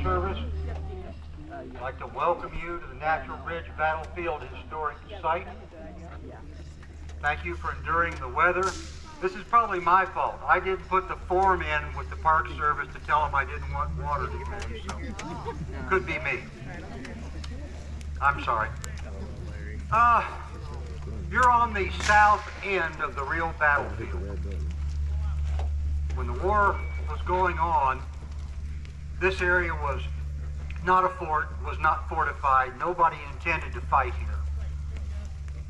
Service. I'd like to welcome you to the Natural Bridge Battlefield Historic Site. Thank you for enduring the weather. This is probably my fault. I didn't put the form in with the Park Service to tell them I didn't want water to come in, so it could be me. I'm sorry. You're on the south end of the real battlefield. When the war was going on, this area was not a fort, was not fortified. Nobody intended to fight here.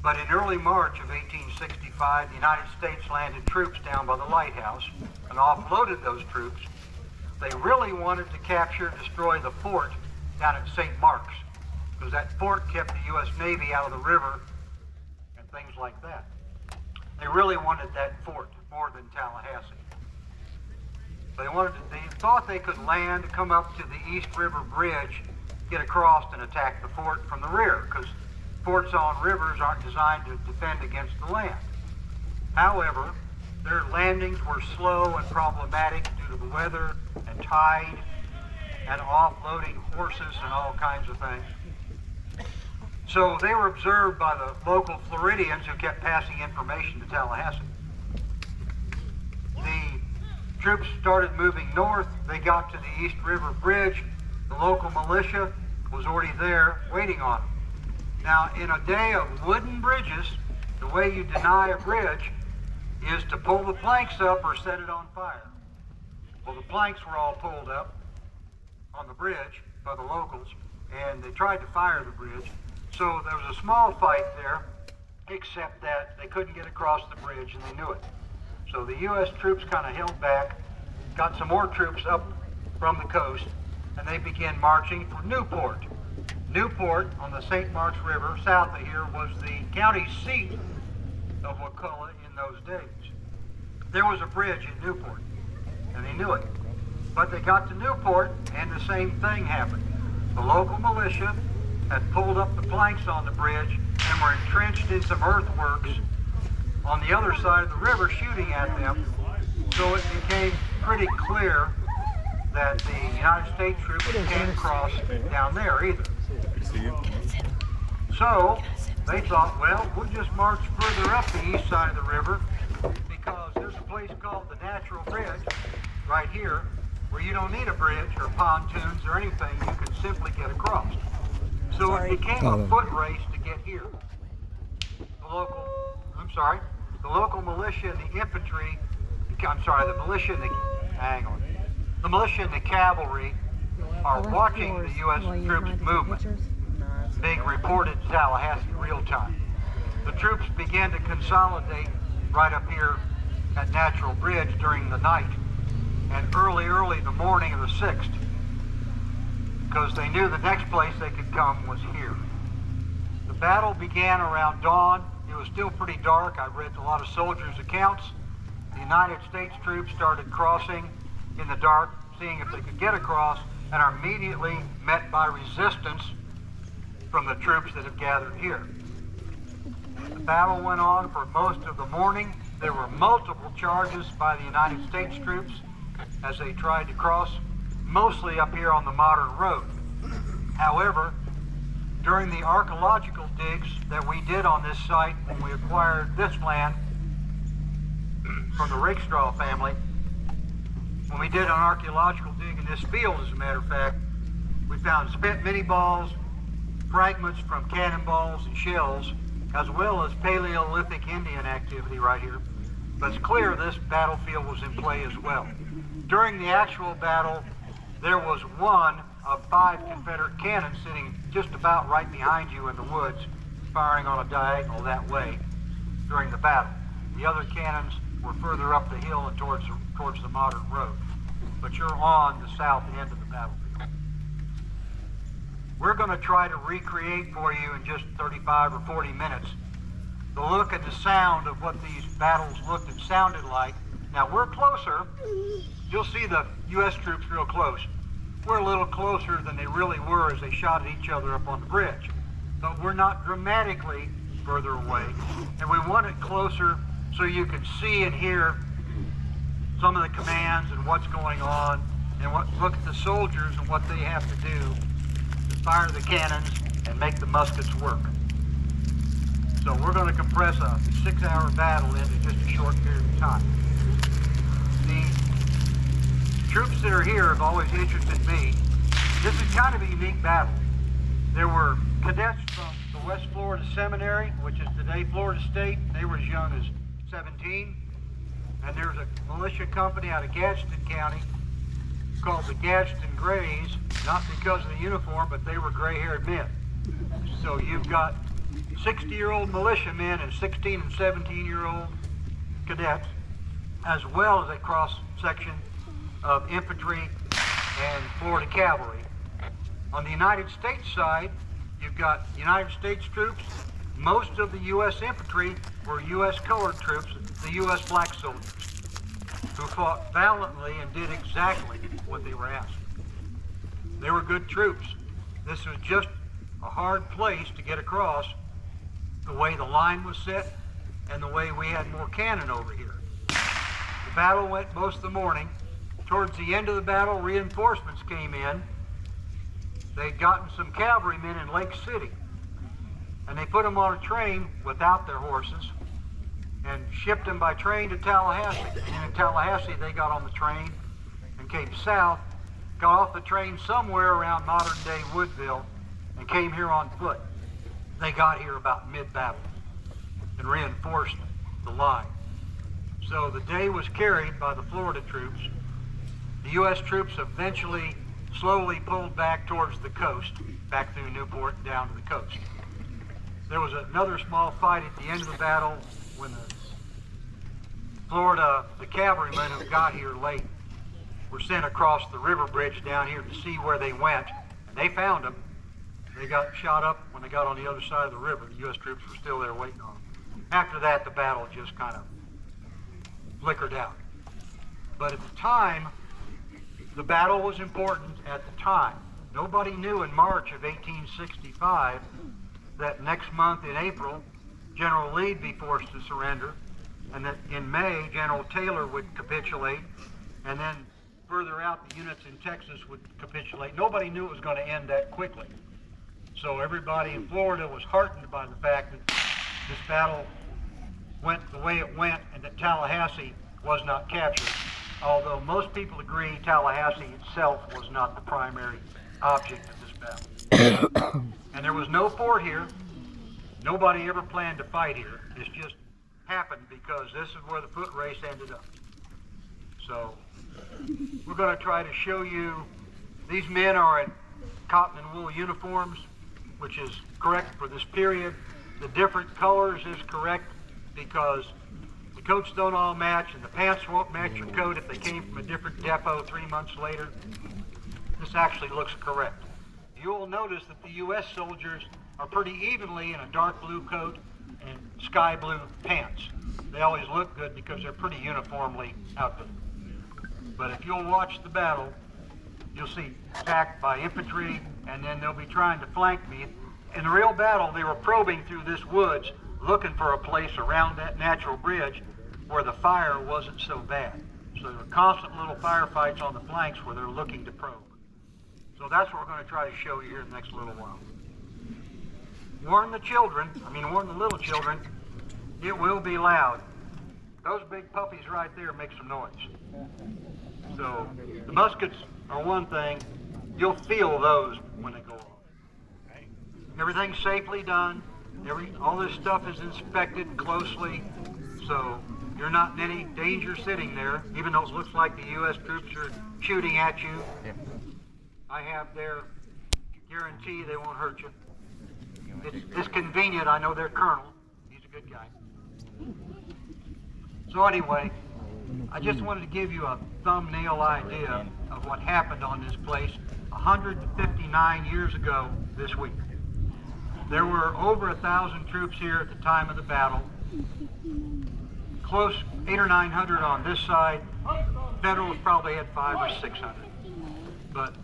But in early March of 1865, the United States landed troops down by the lighthouse and offloaded those troops. They really wanted to capture and destroy the fort down at St. Mark's, because that fort kept the U.S. Navy out of the river and things like that. They really wanted that fort more than Tallahassee. They thought they could land, come up to the East River Bridge, get across and attack the fort from the rear, because forts on rivers aren't designed to defend against the land. However, their landings were slow and problematic due to the weather and tide and offloading horses and all kinds of things. So they were observed by the local Floridians who kept passing information to Tallahassee. The troops started moving north. They got to the East River Bridge. The local militia was already there waiting on them. Now, in a day of wooden bridges, the way you deny a bridge is to pull the planks up or set it on fire. Well, the planks were all pulled up on the bridge by the locals, and they tried to fire the bridge. So there was a small fight there, except that they couldn't get across the bridge, and they knew it. So the U.S. troops kind of held back, got some more troops up from the coast, and they began marching for Newport. Newport on the St. Mark's River, south of here, was the county seat of Wakulla in those days. There was a bridge in Newport, and they knew it. But they got to Newport, and the same thing happened. The local militia had pulled up the planks on the bridge and were entrenched in some earthworks on the other side of the river shooting at them. So it became pretty clear that the United States troops can't cross down there either. So they thought, well, we'll just march further up the east side of the river, because there's a place called the Natural Bridge right here where you don't need a bridge or pontoons or anything. You can simply get across. So it became a foot race to get here. The local militia and the infantry, the militia and the cavalry are watching the U.S. troops' movement, being reported to Tallahassee in real time. The troops began to consolidate right up here at Natural Bridge during the night and early the morning of the 6th, because they knew the next place they could come was here. The battle began around dawn. It was still pretty dark. I read a lot of soldiers' accounts. The United States troops started crossing in the dark, seeing if they could get across, and are immediately met by resistance from the troops that have gathered here. The battle went on for most of the morning. There were multiple charges by the United States troops as they tried to cross, mostly up here on the modern road. However, during the archaeological digs that we did on this site when we acquired this land from the Rakestraw family, when we did an archaeological dig in this field, as a matter of fact, we found spent mini balls, fragments from cannonballs and shells, as well as Paleolithic Indian activity right here. But it's clear this battlefield was in play as well. During the actual battle, there was one of 5 Confederate cannons sitting just about right behind you in the woods, firing on a diagonal that way during the battle. The other cannons were further up the hill and towards the modern road. But you're on the south end of the battlefield. We're going to try to recreate for you in just 35 or 40 minutes the look and the sound of what these battles looked and sounded like. Now we're closer. You'll see the U.S. troops real close. We're a little closer than they really were as they shot at each other up on the bridge. But we're not dramatically further away. And we want it closer so you can see and hear some of the commands and what's going on and look at the soldiers and what they have to do to fire the cannons and make the muskets work. So we're going to compress a 6-hour battle into just a short period of time. The troops that are here have always interested me. This is kind of a unique battle. There were cadets from the West Florida Seminary, which is today Florida State. They were as young as 17. And there's a militia company out of Gadsden County called the Gadsden Grays, not because of the uniform, but they were gray-haired men. So you've got 60-year-old militiamen and 16 and 17-year-old cadets, as well as a cross-section of infantry and Florida cavalry. On the United States side, you've got United States troops. Most of the U.S. infantry were U.S. colored troops, the U.S. black soldiers, who fought valiantly and did exactly what they were asked. They were good troops. This was just a hard place to get across, the way the line was set and the way we had more cannon over here. The battle went most of the morning. Towards the end of the battle, reinforcements came in. They'd gotten some cavalrymen in Lake City, and they put them on a train without their horses and shipped them by train to Tallahassee. And in Tallahassee, they got on the train and came south, got off the train somewhere around modern-day Woodville, and came here on foot. They got here about mid-battle and reinforced the line. So the day was carried by the Florida troops. The U.S. troops eventually slowly pulled back towards the coast, back through Newport and down to the coast. There was another small fight at the end of the battle when the cavalrymen who got here late were sent across the river bridge down here to see where they went, and they found them. They got shot up when they got on the other side of the river. The U.S. troops were still there waiting on them. After that, the battle just kind of flickered out. But at the time, the battle was important at the time. Nobody knew in March of 1865 that next month in April, General Lee'd be forced to surrender, and that in May, General Taylor would capitulate, and then further out, the units in Texas would capitulate. Nobody knew it was going to end that quickly. So everybody in Florida was heartened by the fact that this battle went the way it went and that Tallahassee was not captured, although most people agree Tallahassee itself was not the primary object of this battle. And there was no fort here. Nobody ever planned to fight here. This just happened because this is where the foot race ended up. So we're going to try to show you, these men are in cotton and wool uniforms, which is correct for this period. The different colors is correct because the coats don't all match, and the pants won't match your coat if they came from a different depot 3 months later. This actually looks correct. You will notice that the U.S. soldiers are pretty evenly in a dark blue coat and sky blue pants. They always look good because they're pretty uniformly outfitted. But if you'll watch the battle, you'll see attacked by infantry, and then they'll be trying to flank me. In the real battle, they were probing through this woods, looking for a place around that natural bridge where the fire wasn't so bad. So there were constant little firefights on the flanks where they're looking to probe. So that's what we're going to try to show you here in the next little while. Warn the little children, it will be loud. Those big puppies right there make some noise. So the muskets are one thing, you'll feel those when they go off. Everything's safely done. All this stuff is inspected closely, so you're not in any danger sitting there, even though it looks like the U.S. troops are shooting at you. Yeah. I have their guarantee they won't hurt you. It's convenient. I know their colonel. He's a good guy. So anyway, I just wanted to give you a thumbnail idea of what happened on this place 159 years ago this week. There were over 1,000 troops here at the time of the battle. Close 800 or 900 on this side. Federals probably had 500 or 600. But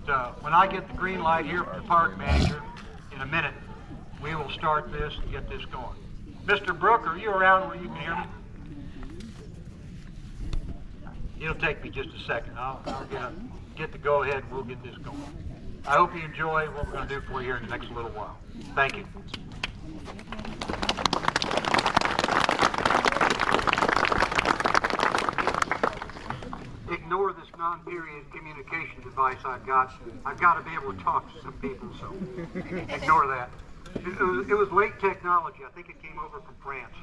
when I get the green light here from the park manager in a minute, we will start this and get this going. Mr. Brook, are you around where you can hear me? It'll take me just a second. I'll get up. get the go-ahead, we'll get this going. I hope you enjoy what we're going to do for you here in the next little while. Thank you. Ignore this non-period communication device I've got. I've got to be able to talk to some people, so ignore that. It was late technology. I think it came over from France.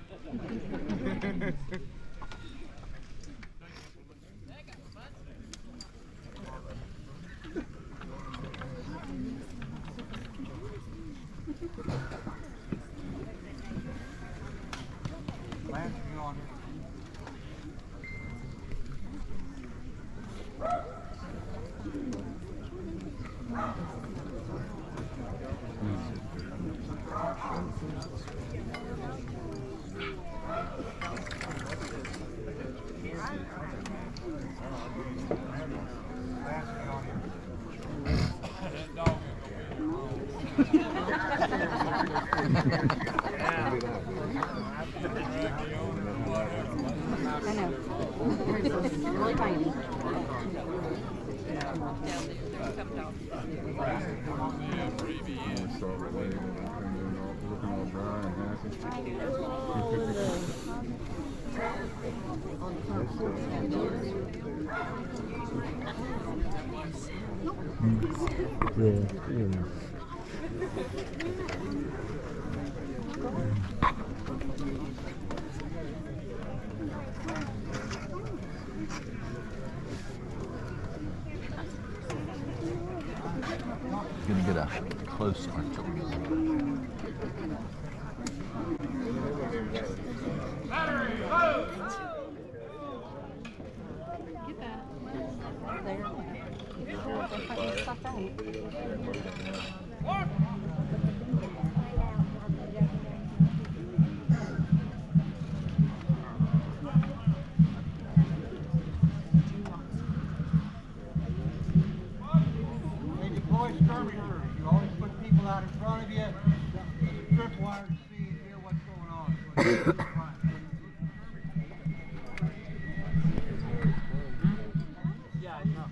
Gonna get a close archer. Get that. There. Stop that. You always put people out in front of you. There's a tripwire to see and hear what's going on. Yeah, I know.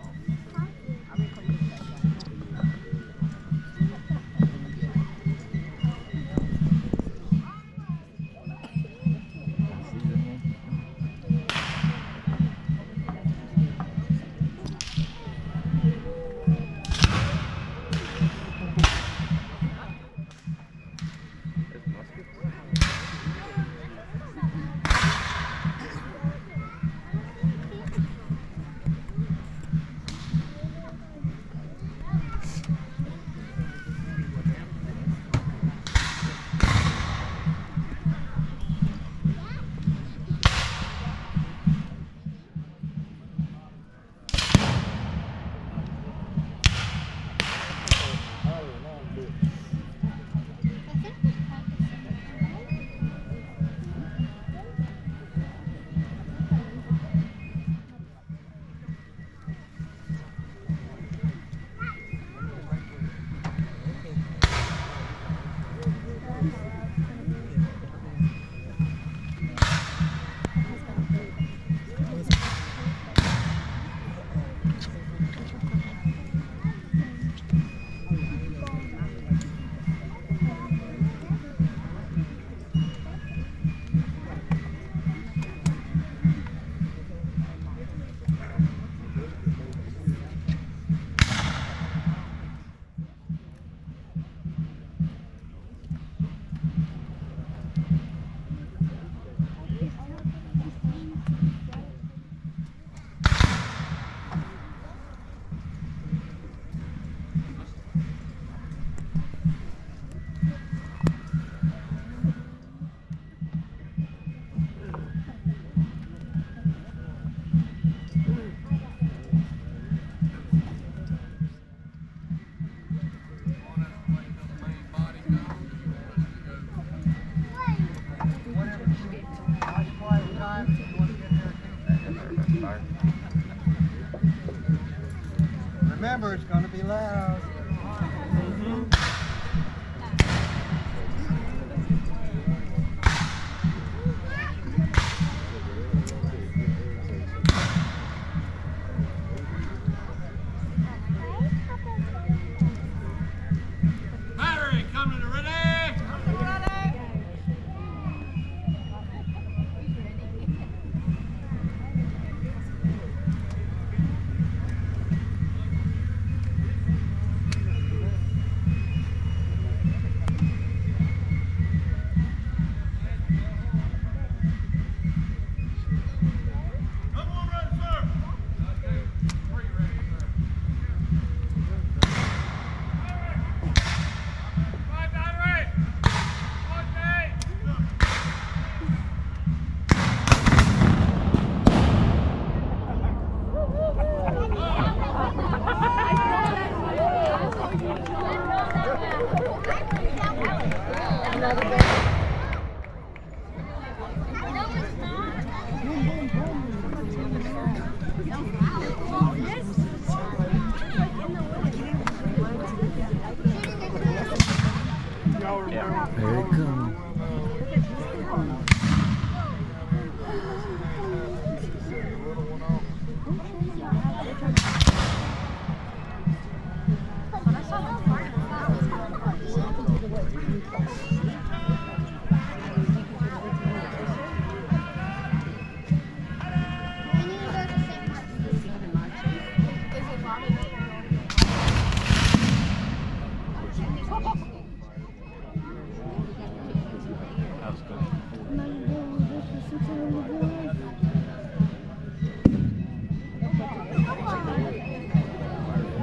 Remember, it's going to be loud. There it comes.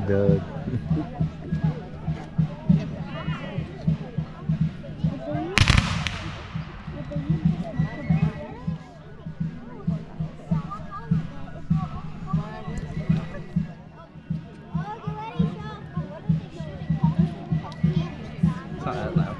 Doug. It's not that loud.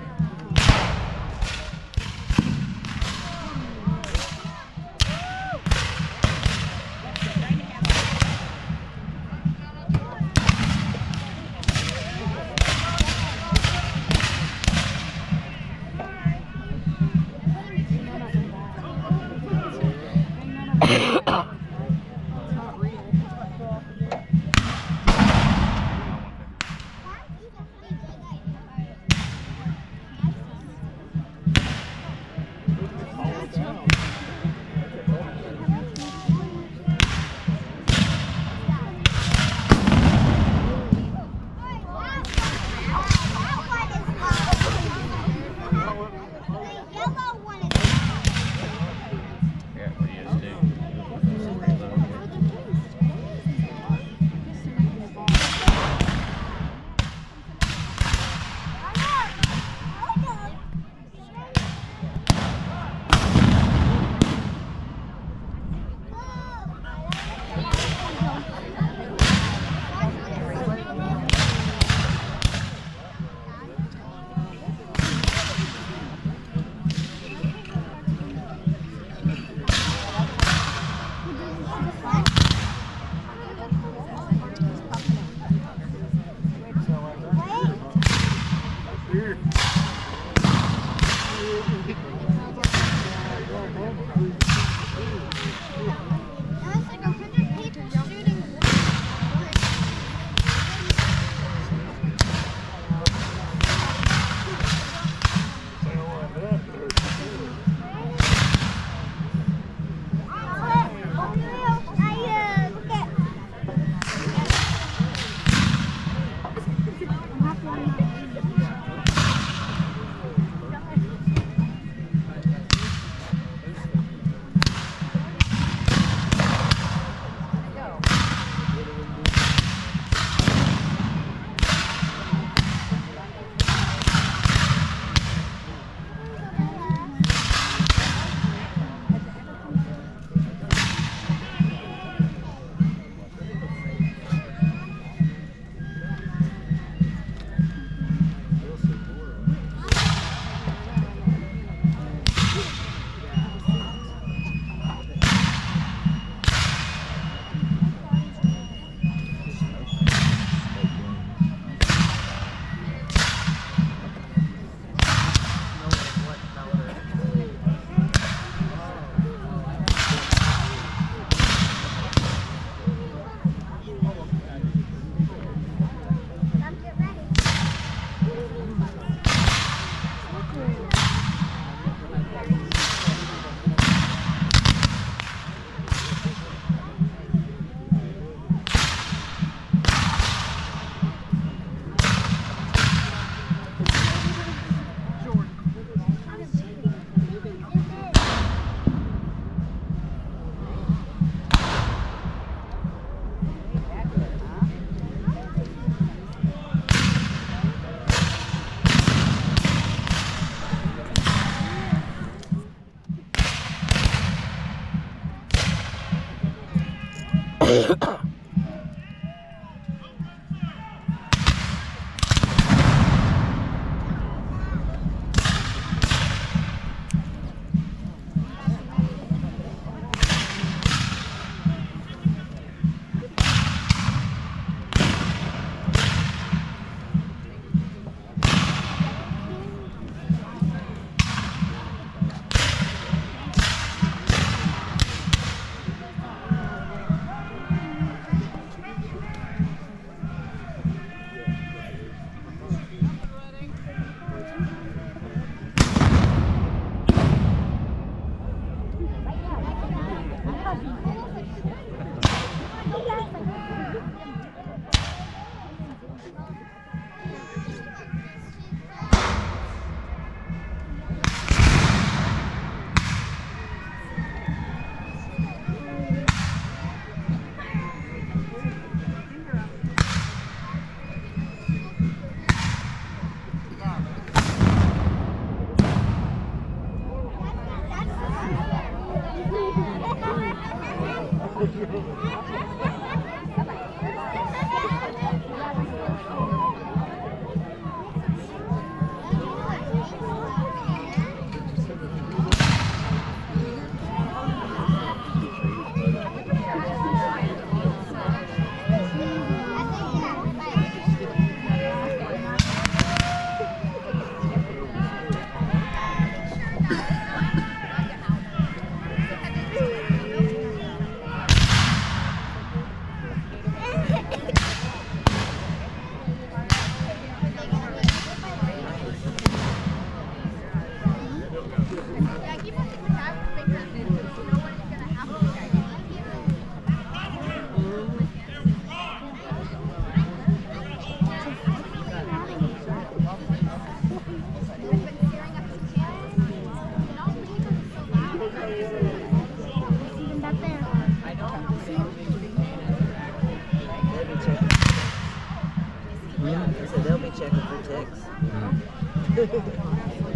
for ticks. Mm.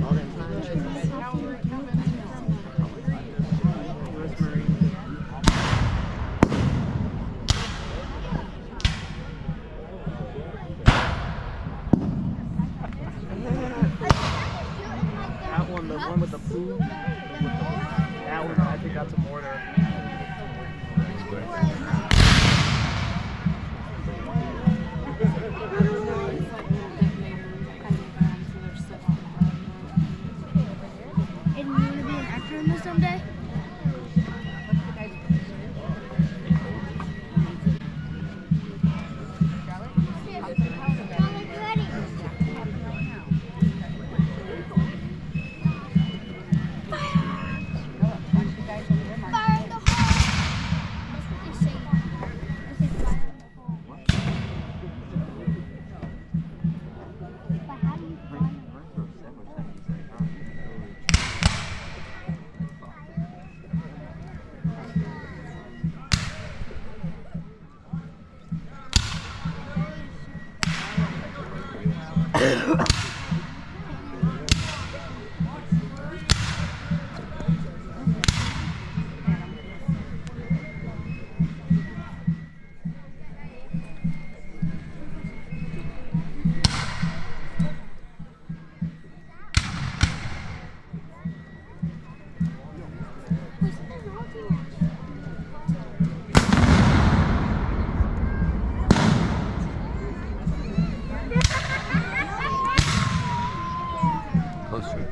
All them pine trees. Rosemary. That one, the one with the poo. That one, I think that's a mortar. And you want to be an actor in this someday? Closer.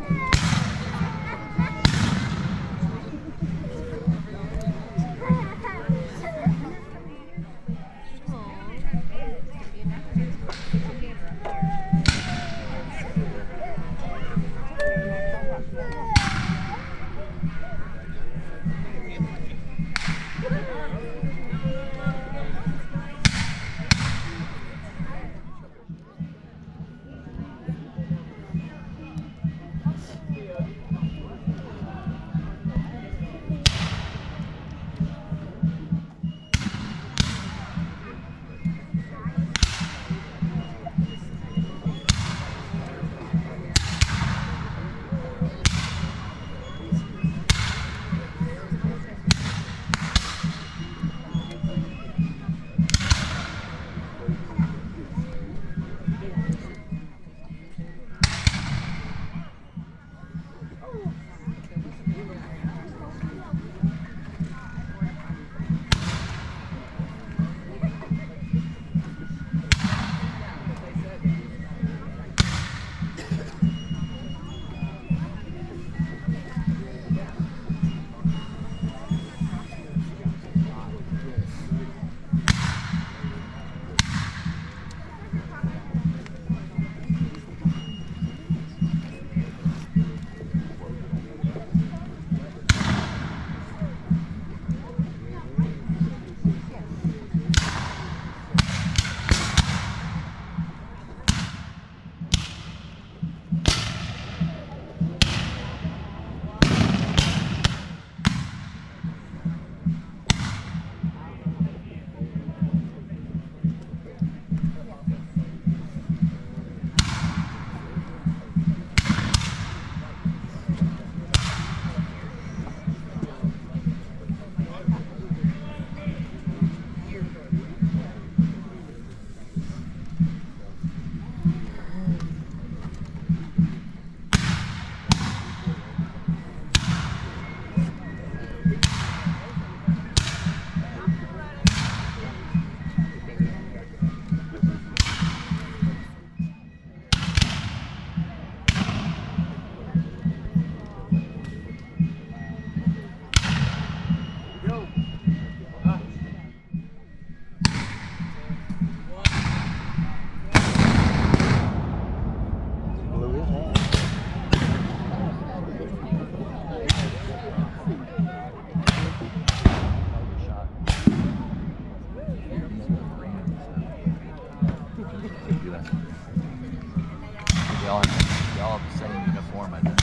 Y'all have the same uniform, I think.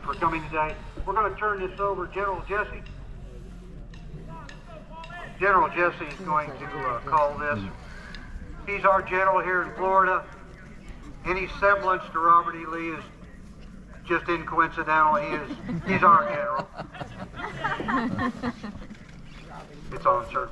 For coming today, we're going to turn this over to General Jesse. General Jesse is going to call this. He's our general here in Florida. Any semblance to Robert E. Lee is just coincidental. He's our general. It's on, sir.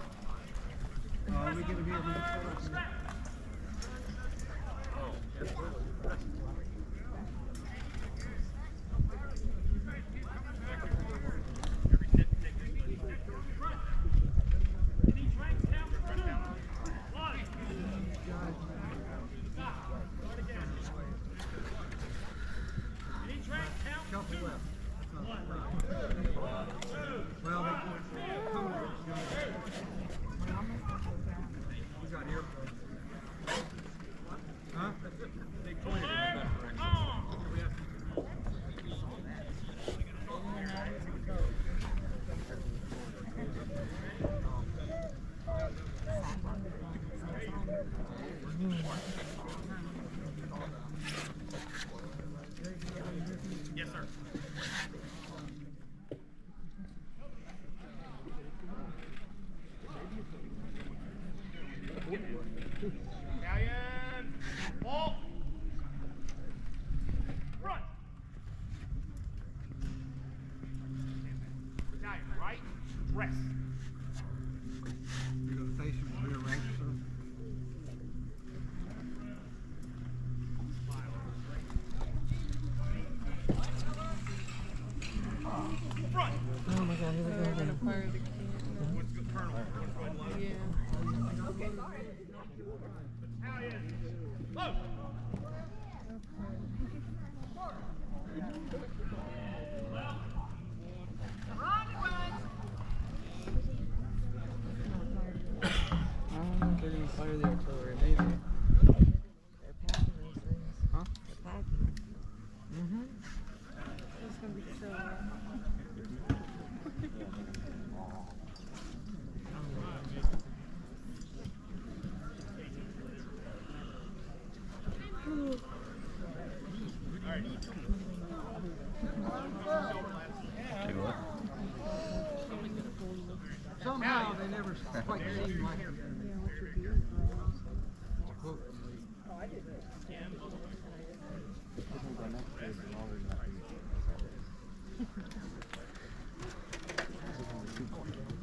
I don't know if they're gonna fire the artillery, maybe. They're packing these things. Huh? They're packing. Mm-hmm. It's gonna be so Take a look. Somehow they never quite seem like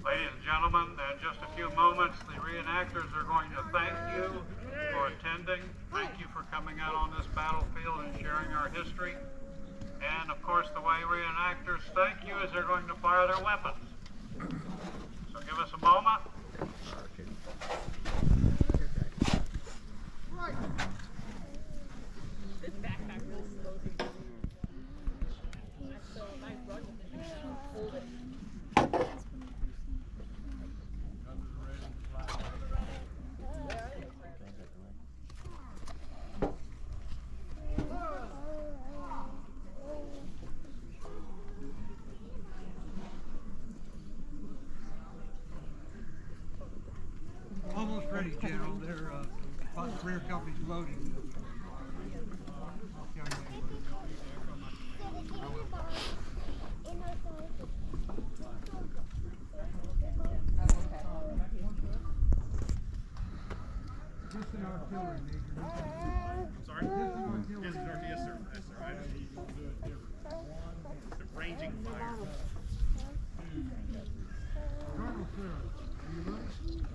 Ladies and gentlemen, in just a few moments, the reenactors are going to thank you for attending. Thank you for coming out on this battlefield and sharing our history. And of course, the way reenactors thank you is they're going to fire their weapons. So give us a moment. Almost ready, General. Their rear company's loading. This is artillery, Major. Sorry? This is artillery. Yes, sir. Yes, sir. Yes, sir. I the ranging fire. Colonel Clear, are you ready?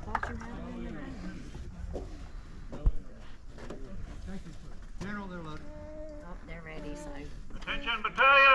thought you had it in your bag. Thank you, sir. General, they're loaded. Oh, they're ready, so. Attention, battalion!